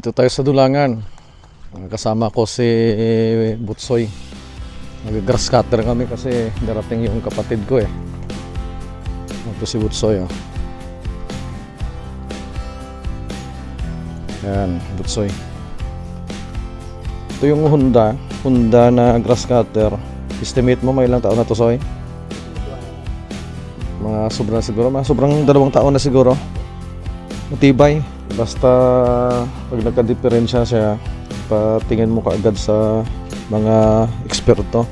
Dito tayo sa Dulangan. Kasama ko si Butsoy. Nag-grass cutter kami kasi darating yung kapatid ko eh. Ito si Butsoy oh. Yan, Butsoy. Ito yung Honda na grass cutter. Estimate mo may ilang taon na to, Soy? Mga sobrang 2 taon na siguro. Matibay. Basta pag nagka-diferensya siya, patingin mo kaagad sa mga eksperto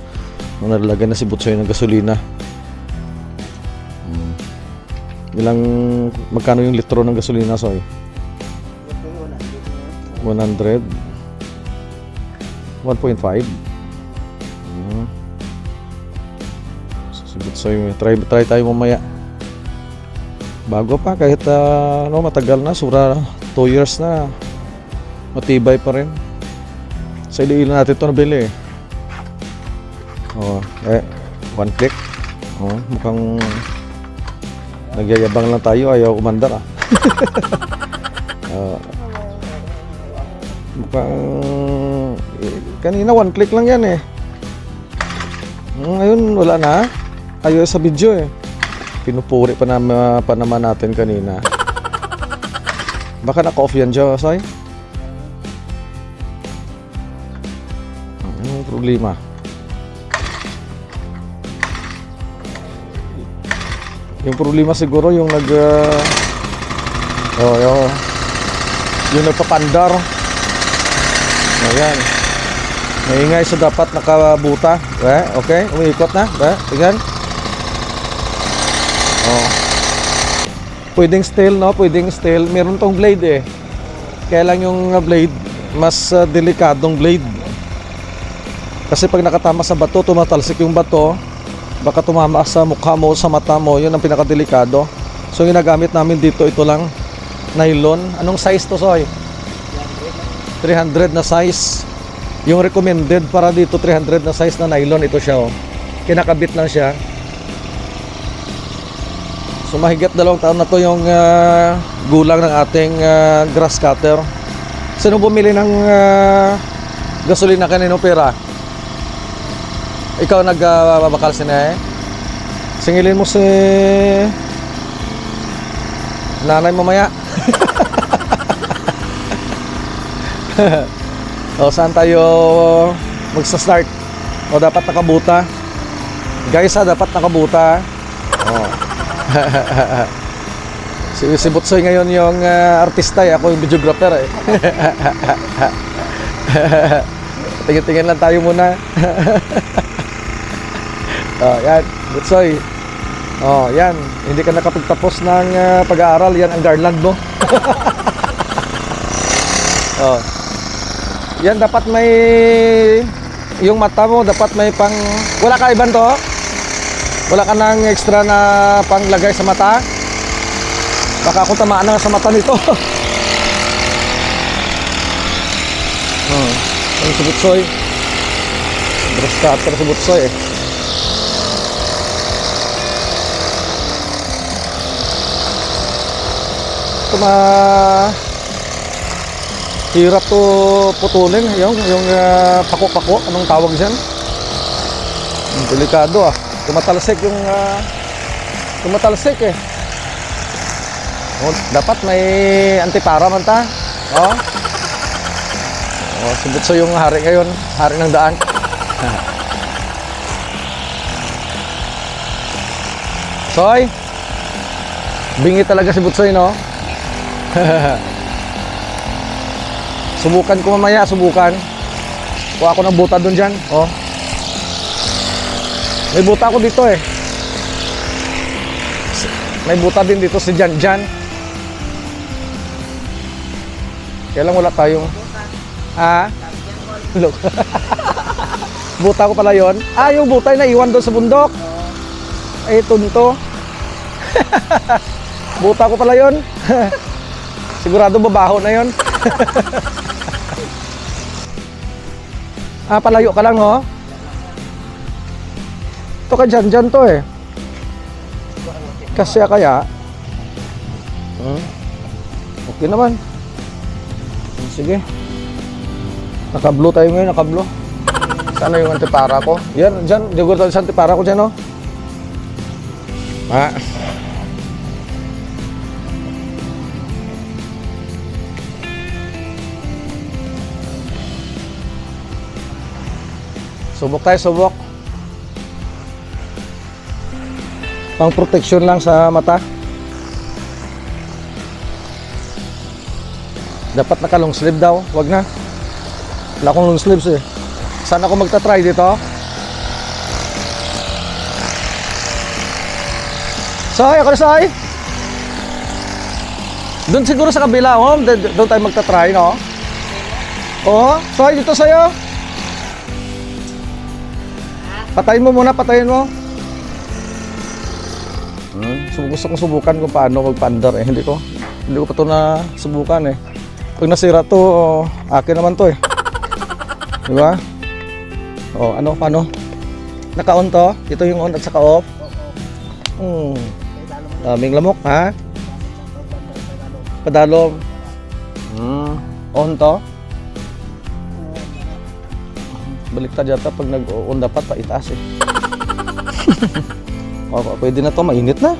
nung nalalagay na si Butsoy ng gasolina. Magkano yung litro ng gasolina, Soy? 100? 1.5? Si Butsoy, try tayo mamaya. Bago pa kahit matagal na, sobra 2 years na, matibay pa rin. Sa ilan natin ito nabili one click. Mukhang nagyayabang lang tayo, ayaw umandar mukhang kanina 1 click lang yan eh. Ngayon wala na, ayaw sa video eh. Pinupuri pa naman natin kanina. Baka naka-off yan dyan, Soy? Anong problema? Yung problema siguro yung yung nagpapandar. Ayan. Maingay so dapat nakabuta. Okay, umiikot na. Tingnan. Pwedeng steel, no? Pwedeng steel. Meron tong blade eh. Kaya lang yung blade, mas delikadong blade. Kasi pag nakatama sa bato, tumatalsik yung bato, baka tumama sa mukha mo, sa mata mo. Yun ang pinakadelikado. So yung ginagamit namin dito, ito lang, nylon. Anong size to, Soy? 300 na size. Yung recommended para dito, 300 na size na nylon. Ito siya, oh. Kinakabit lang siya. So mahigit 2 taon na to yung gulang ng ating grass cutter. Sino bumili ng gasolina kanino pera? Ikaw nagbabakal sina eh? Singilin mo si nanay mamaya. O saan tayo magsa-start? O dapat nakabuta. Guys dapat nakabuta. Si Butsoy ngayon yung artista eh. Ako yung videographer eh. Tingin-tingin lang tayo muna. Yan, Butsoy. Yan, hindi ka nakapagtapos ng pag-aaral. Yan ang garland mo. Yan dapat may yung mata mo dapat may pang wala ka iban to? Wala ka nang extra na panglagay sa mata? Baka ako tamaan na sa mata nito. Ang si Butsoy. Brush cutter si Butsoy eh. Ito hirap to putulin. Yung pako-pako. Anong tawag dyan? Delikado ah. Tumatalsik yung tumatalsik eh. Dapat may antipara man ta. Si Butsoy yung hari ngayon, hari ng daan. Soy, bingi talaga si Butsoy, no? Subukan ko mamaya, subukan. Kuha ako ng buta dun dyan. May buta ako dito eh. May buta din dito si Jan. Kaya lang wala tayong look. Buta ko pala yon. Yung buta na iwan doon sa bundok. Tunto. Buta ko pala yon. Sigurado babaho na yon. Palayo ka lang, no? Ito ka dyan to eh. Kasi kaya okay naman. Sige. Naka-blue tayo ngayon, naka-blue. Sana yung antipara ko. Yan, dyan. Diyan tayo sa antipara ko dyan, oh. Subok tayo, subok. Pang protection lang sa mata. Dapat naka long sleeve daw. Wag na. Wala akong long sleeves eh. Saan ako magta-try dito? Soy, ako na Soy. Doon siguro sa kabila, oh. Doon tayo magta-try, no? Oo, Soy, dito sa'yo. Patayin mo muna, patayin mo. Gusto kong subukan kung paano magpa-under eh. Hindi ko pa ito na subukan eh. Pag nasira to, akin naman to eh. Diba? O, ano, paano? Naka-on to? Ito yung on at saka off? Daming lamok, ha? Padalong. On to? Baliktad yata pag nag-on dapat pa itaas eh. O, pwede na to, mainit na.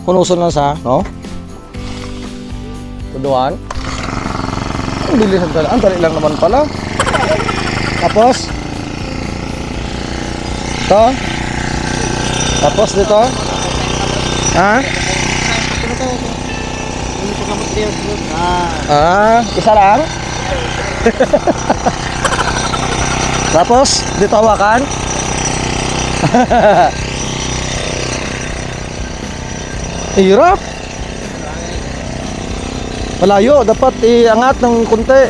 Hunuson lang sa, no? Tuduan. Ang bilis ang dali. Ang dali lang naman pala. Tapos ito. Tapos dito. Ha? Isa lang. Tapos dito hawakan. Hirap. Malayo, dapat iangat ng konti.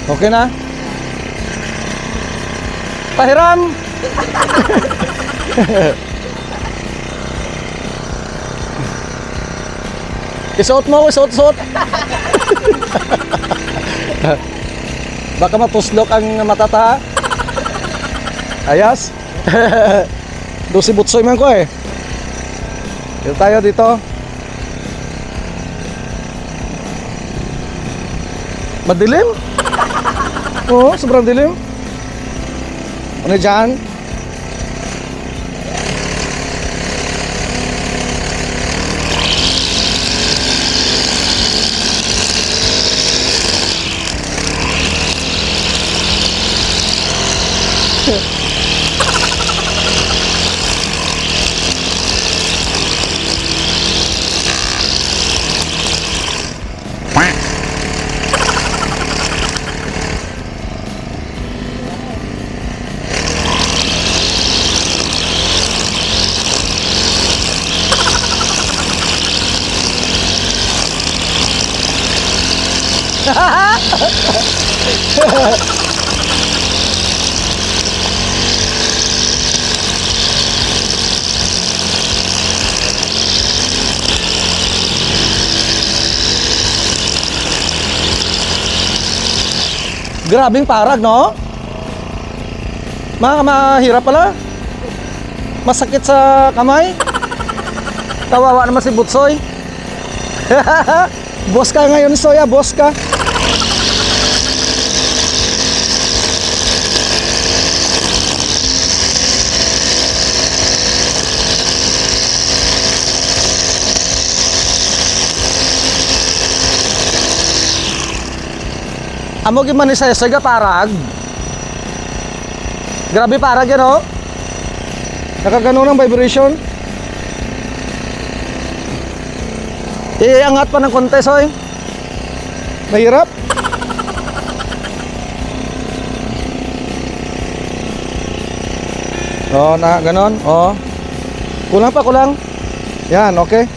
Okay na? Pahiram. Isuot mo, isuot. Baka matuslok ang matata. Ayas. Doon si Butsoy man ko eh. Dito tayo dito. Madilim? Oo, sobrang dilim. Ano dyan? Grabing parag, no? Mahirap pala. Masakit sa kamay. Kawawa naman si Butsoy. Boss ka ngayon, Soya, boss ka. Amo gimana saya sega parag. Grabe parag yan, oh. Nakagano ng vibration. Iangat pa ng konti, Soy. Mahirap. Oh, na ganon. Oh. Kulang pa, kulang. Yan, okay.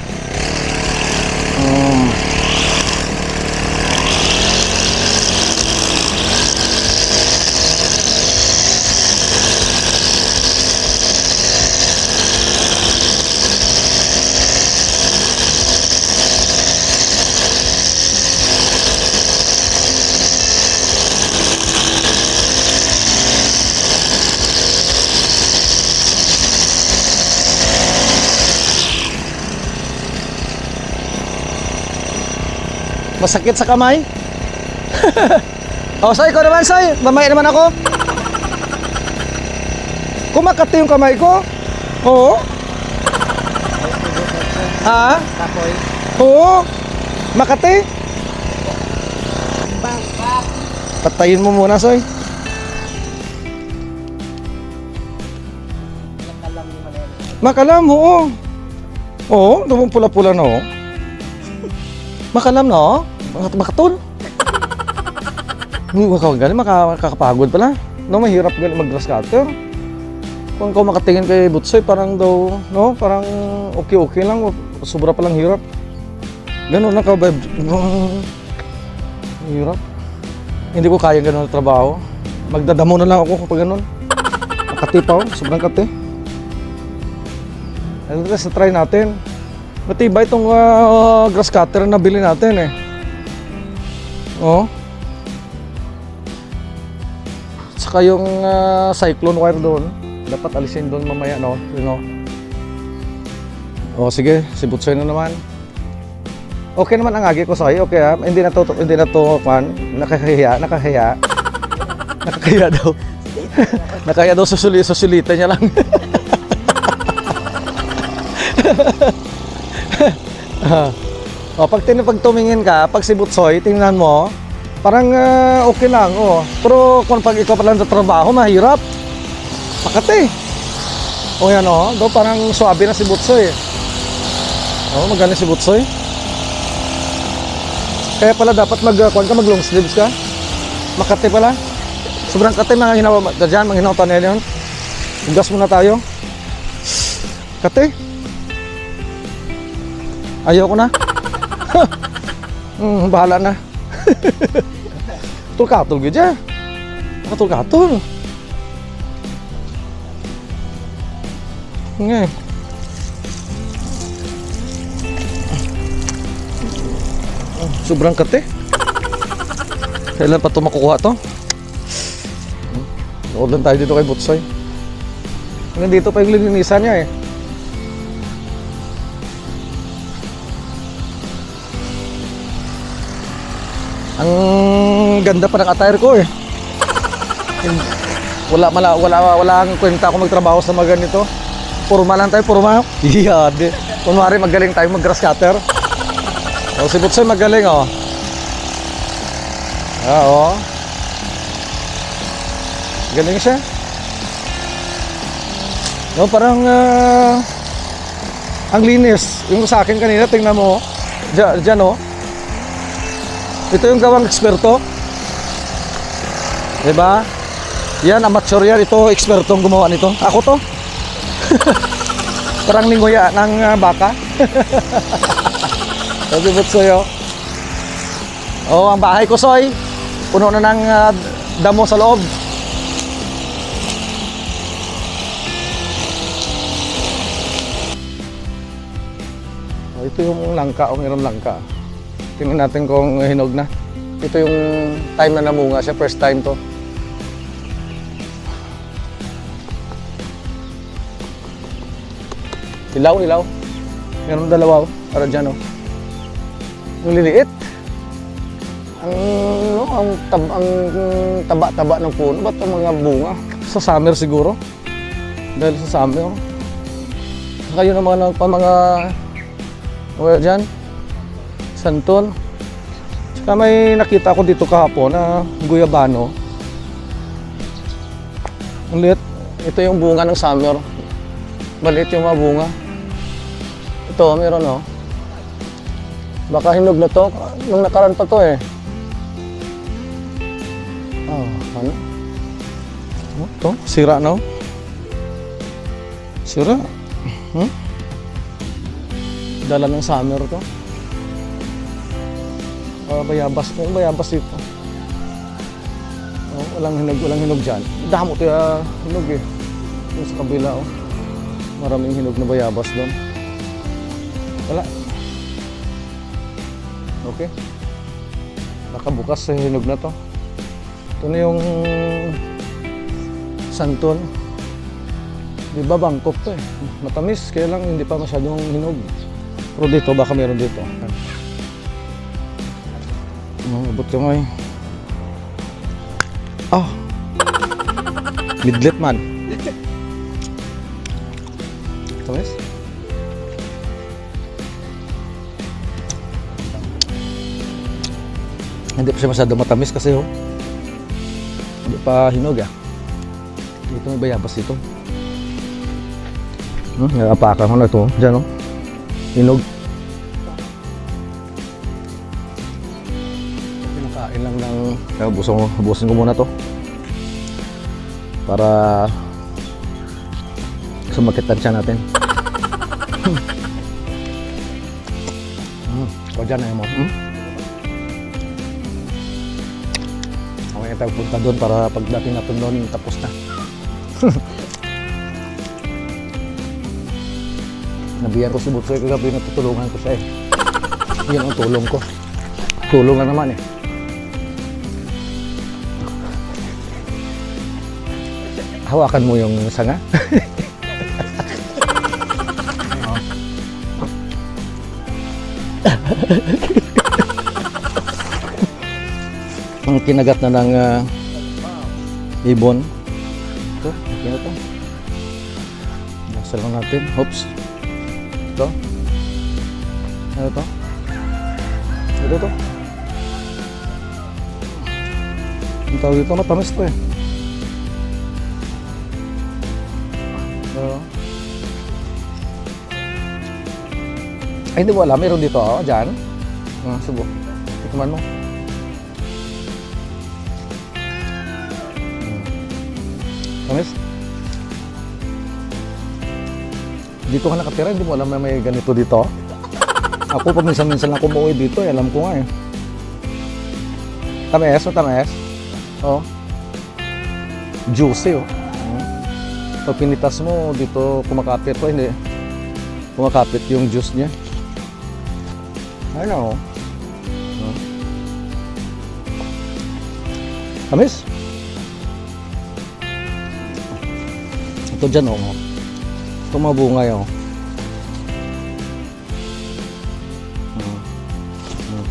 Masakit sa kamay? Oh, Soy, ikaw naman, Soy. Mamaya naman ako. Kumakati yung kamay ko. Oo. Ha? Kapoy. Oo. Makati. Patayin mo muna, Soy. Makalam, oo. Oo, dumong pula-pula na, oh. Makalam na, oh. Makatul. Hindi ka galing, makakapagod pala. No, mahirap galing mag-grass cutter. Kung ikaw makatingin kay Butsoy, parang daw, no, parang okay-okay lang. Sobra palang hirap. Ganun na ka, babe. Hirap. Hindi ko kaya ganun na trabaho. Magdadamo na lang ako kapag ganun. Makati pa, oh. Sobrang kati. Let's try natin. Matibay itong grass cutter na nabili natin eh. Oh. Saka yung cyclone wire doon, dapat alisin doon mamaya, no? You know? Oh, sige, si Butsoy na naman. Okay naman ang agi ko sa'yo, okay ha? Hindi na to, man. Nakakahiya. Nakakahiya daw. Nakakahiya daw susulitan niya lang. Oh, pag tumingin ka, pag si Butsoy, tingnan mo, parang okay lang, oh. Pero kung pag ikaw pala sa trabaho, mahirap. Makati. O yan, oh, do parang swabe na si Butsoy. Oh, magaling si Butsoy. Kaya pala dapat mag long sleeves ka. Makati pala. Sobrang kati, mga hinawa dyan, mga hinawa tayo yun. Ugas muna tayo. Kati. Ayoko na. Bahala na. Tulkatol ka dyan. Tulkatol. Nga. Sobrang kate. Kailan pa ito makukuha to? Nood lang tayo dito kay Butsoy. Hanggang dito pa yung lilinisan niya eh. Ang ganda pa ng attire ko eh. Wala ang kwenta ako magtrabaho sa mga ganito. Purma lang tayo, purma. Iyade. Kunwari magaling tayo mag-grass cutter. O, si Butsoy magaling, oh. Oo. Galing siya. No, parang ang linis. Yung sa akin kanina, tingnan mo. Diyan, oh. Ito yung gawang eksperto. Diba? Yan, amateur yan. Ito, ekspertong gumawa nito. Ako to. Parang lingoya ng baka. Sabi Butsoy, oh. Oh, ang bahay ko, Soy. Puno na ng damo sa loob. Oh, ito yung langka. O, mayroong langka. Tingnan natin kung hinog na. Ito yung time na namunga siya. First time to. Ilaw. Meron dalawa, oh. Para dyan, oh. Yung liliit. Ang taba-taba ng puno. Ba't ang mga bunga? Sa summer siguro. Dahil sa summer. Kayo naman mga wala dyan. Santon. Tsaka may nakita ko dito kahapon na guyabano. Ang liit. Ito yung bunga ng summer. Maliit yung mga bunga. Ito, meron, oh. Baka hinog na to. Nung nakaraan pa to eh. Oh, ano? Oh, to, sira na, oh. Sira. Dala ng summer to. Bayabas. May bayabas dito. Oh, walang hinog dyan. Damo to hinog eh. Yung sa kabila, oh. Maraming hinog na bayabas doon. Wala. Okay. Baka bukas hinog na to. Ito na yung santon. Diba Bangkok to eh. Matamis, kaya lang hindi pa masyadong hinog. Pero dito, baka meron dito. Abot ka mo eh. Oh! Midlet man. Tamis? Hindi pa siya masyado matamis kasi oh. Hindi pa hinog ah. Dito may bayabas dito. Napakan ko na ito. Diyan oh. Hinog. Pinakain lang ng... Busin ko muna to. Para sumakitan siya natin. O dyan na mo. Okay tayo punta doon para pagdating natin doon tapos na. Nabiyan ko si Butsoy kagabi, natutulungan ko siya eh. Yan ang tulong ko. Tulong na naman eh. Hawakan mo yung sanga. Ang kinagat na ng ibon. Ito, okay na ito. Nasa lang natin. Oops. Ito. Ano ito? Ito. Ang tawag dito, matamis ito eh. Ay, hindi mo alam, meron dito oh, dyan. Subo, tikman mo. Tamis? Dito ka nakatira, hindi mo alam na may ganito dito. Ako paminsan-minsan lang kumuwi dito, eh, alam ko nga eh. Tamis, matamis. Oh. Juicy oh. Pag pinitas mo, dito kumakapit po, hindi. Kumakapit yung juice niya. Ano? Tamis? Ito dyan oh. Ito mabunga yun.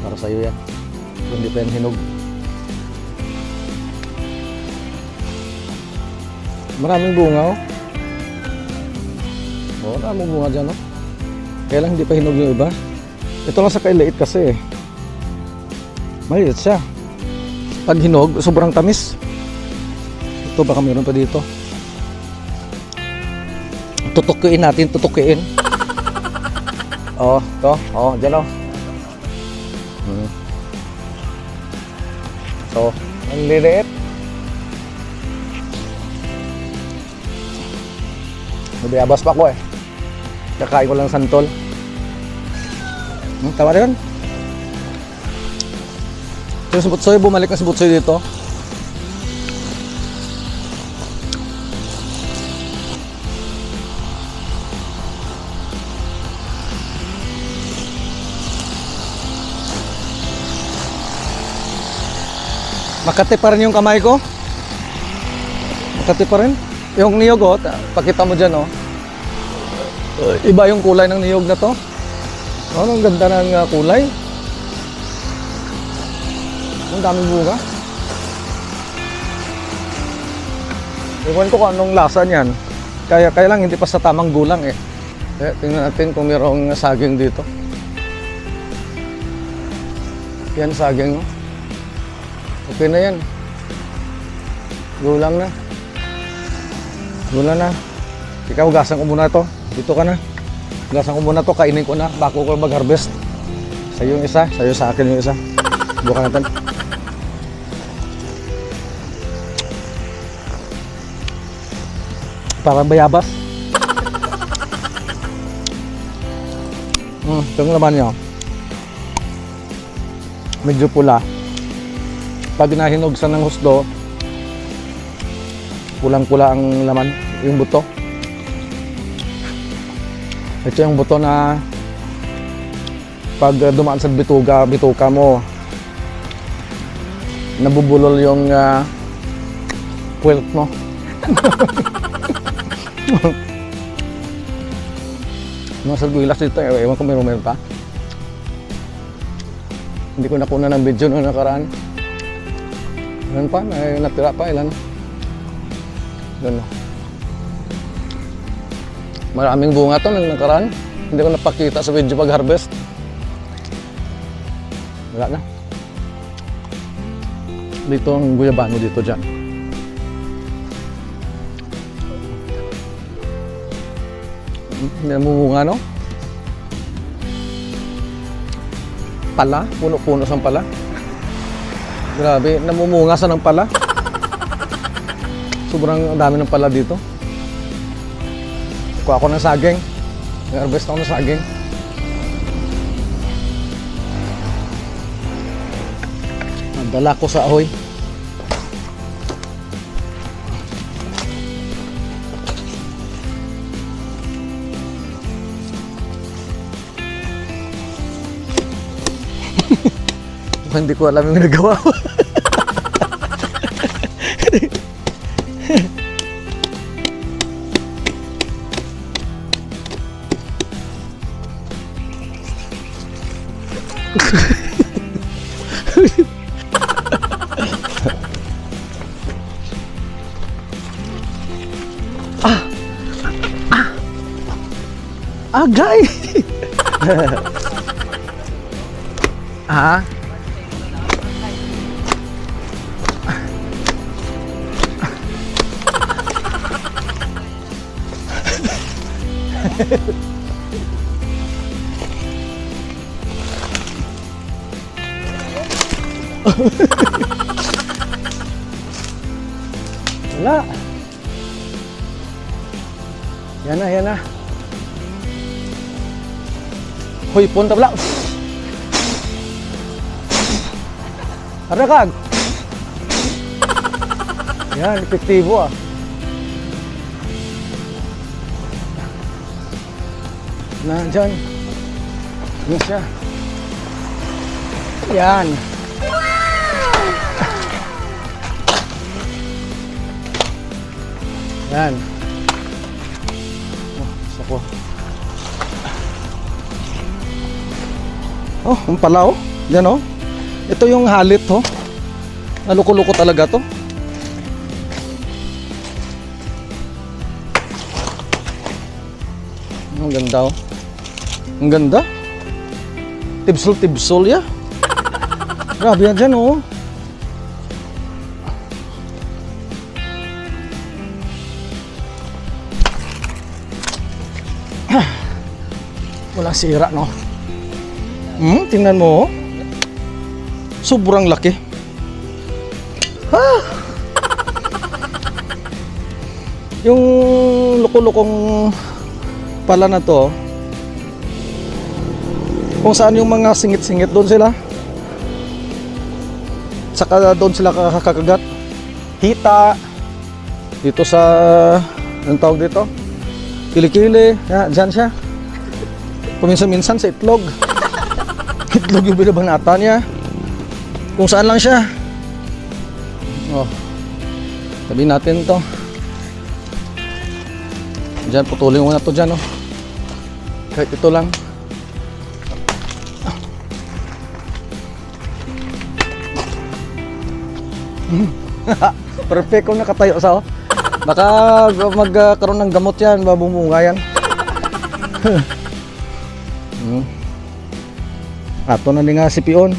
Para sa'yo yan. Hindi pa yan hinog. Maraming bunga oh. Oh, maraming bunga dyan oh. Kaya lang hindi pa hinog yung iba. Ito lang sa kailiit kasi eh. Maliit siya. Pag hinog, sobrang tamis. Ito baka meron pa dito. Tutukuin natin, tutukuin. Oh, ito. Oh, dyan oh. So, ang liliit. Nabayabas pa ko eh. Kakain ko lang santol. Tama rin. Yung si Butsoy, bumalik na si Butsoy dito. Makati pa rin yung kamay ko. Makati pa rin. Yung niyog oh, pakita mo dyan oh. Iba yung kulay ng niyog na to. Oh, ang ganda ng kulay. Ang daming bunga. Iwan ko kung anong lasa niyan. Kaya lang hindi pa sa tamang gulang eh. Tingnan natin kung mayroong saging dito. Yan saging. Okay na yan. Gulang na. Gulang na. Ikaw, hugasan ko muna ito. Dito ka na. Hugasan ko muna ito. Kainin ko na. Bako ko mag-harvest. Sa'yo yung isa. Sa'yo sa akin yung isa. Bukan natin. Parang bayabas. Ito yung laman nyo. Medyo pula. Pag nahinog sa ng husdo, pulang-pula ang laman, yung buto. Ito yung buto na pag dumaan sa bituka mo, nabubulol yung puwet mo. Mga sarguilas dito, ewan ko meron pa. Hindi ko nakuna ng video noong nakaraan. Ilan pa? May natira pa. Ilan? Doon. Maraming bunga to nung nakaraan. Hindi ko napakita sa video pag harvest. Wala na. Dito ang guyabano dito dyan. Hindi namumunga, no? Pala, puno-puno sa pala. Grabe, namumunga sa ng pala. Sobrang dami ng pala dito. Kuha ako ng saging. Nag-harvest ako ng saging. Nadala ko sa ahoy. Hindi ko alam yung nagawa ko. Agay. Ah. Wala. Yan na, yan na. Hoy, punta pala. Harakag. Yan, epektibo ah. Na, dyan. Yan siya. Yan. Yan. Oh, sako. Oh, ang pala oh. Yan oh. Ito yung halit oh. Naluko-luko talaga to. Ang ganda oh. Ang ganda. Tibsol-tibsol ya. Grabe yan dyan oh. Walang sira no. Tingnan mo oh. Sobrang laki. Yung luko-lukong pala na to, kung saan yung mga singit-singit doon sila, saka doon sila kakakagat. Hita dito sa, anong tawag dito, kilikili, dyan siya. Kuminsan-minsan sa itlog. Itlog yung binabanata niya. Kung saan lang siya. Oh, tabi natin to. Diyan, putulin mo na to dyan oh. Kahit ito lang. Perfect kung nakatayo sa oh. Baka magkaroon ng gamot yan, mabumunga yan. Ato na nga si Pion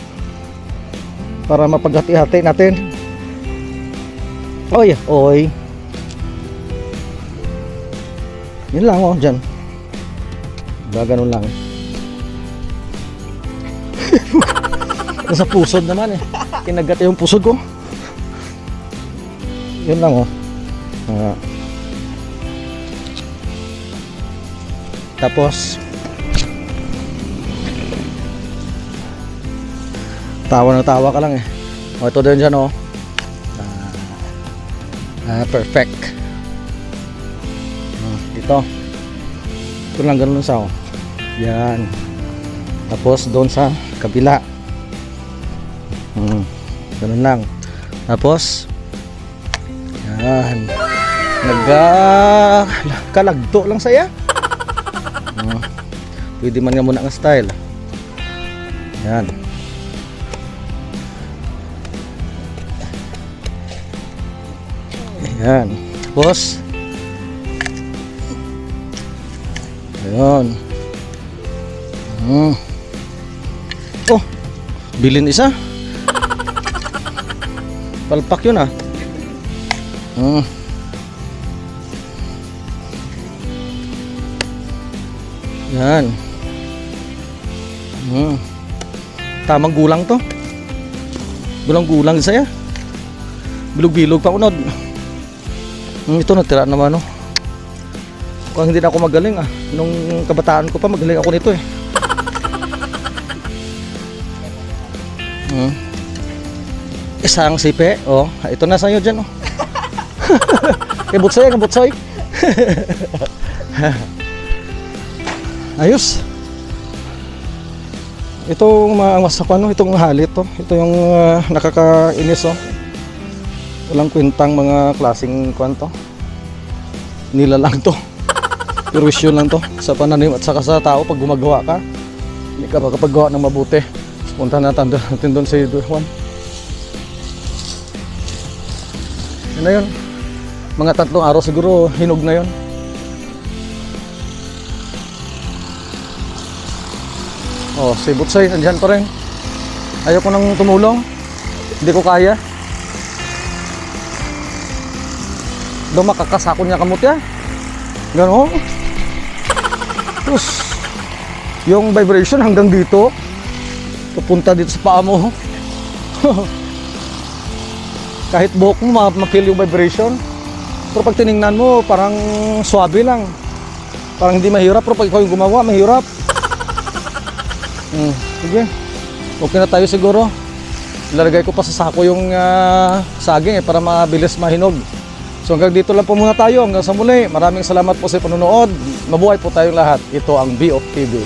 para mapaghati-hati natin. Oy, oy. Yun lang oh, dyan. Ganun lang. Nasa pusod naman eh. Kinagat yung pusod ko. Yun lang oh. Tapos tawa na tawa ka lang eh. O ito din dyan oh. Perfect. Ito lang ganun sa oh. Yan. Tapos doon sa kabila. Ganun lang. Tapos yan. Kalagto lang saya. Pwede man nga muna ang style. Yan. Ayan. Tapos, ayan. Oh, bilin isa. Palpak yun ah. Yan. Tamang gulang to. Gulang-gulang isa ya. Bilog-bilog pa unod. Ito natira naman no. Kung hindi na ako magaling ah. Nung kabataan ko pa magaling ako nito eh. Isang sipe. Oh, ito na sa'yo dyan oh. Kabutsoy, kabutsoy. Ayos. Itong masakan no, itong halit to. Ito yung nakakainis oh. Walang kwentang mga klaseng kwanto. Nila lang to. Perwisyon lang to sa pananim at saka sa tao pag gumagawa ka. Hindi ka makapagawa ng mabuti. Punta natin doon sa Juan. Yun na yun. Mga 3 araw siguro hinog na yun. Oh, si Butsay nandiyan pa rin. Ayaw ko nang tumulong. Hindi ko kaya. Doon makakasako niya kamot ya. Gano'n. Tapos yung vibration hanggang dito. Pupunta dito sa paa mo. Kahit buhok mo ma-feel yung vibration. Pero pag tiningnan mo parang swabe lang. Parang hindi mahirap. Pero pag ikaw yung gumawa mahirap. Sige. Okay na tayo siguro. Ilalagay ko pa sa sako yung saging para mabilis mahinog. So hanggang dito lang po muna tayo. Hanggang sa muli. Maraming salamat po sa panonood. Mabuhay po tayong lahat. Ito ang BOF TV.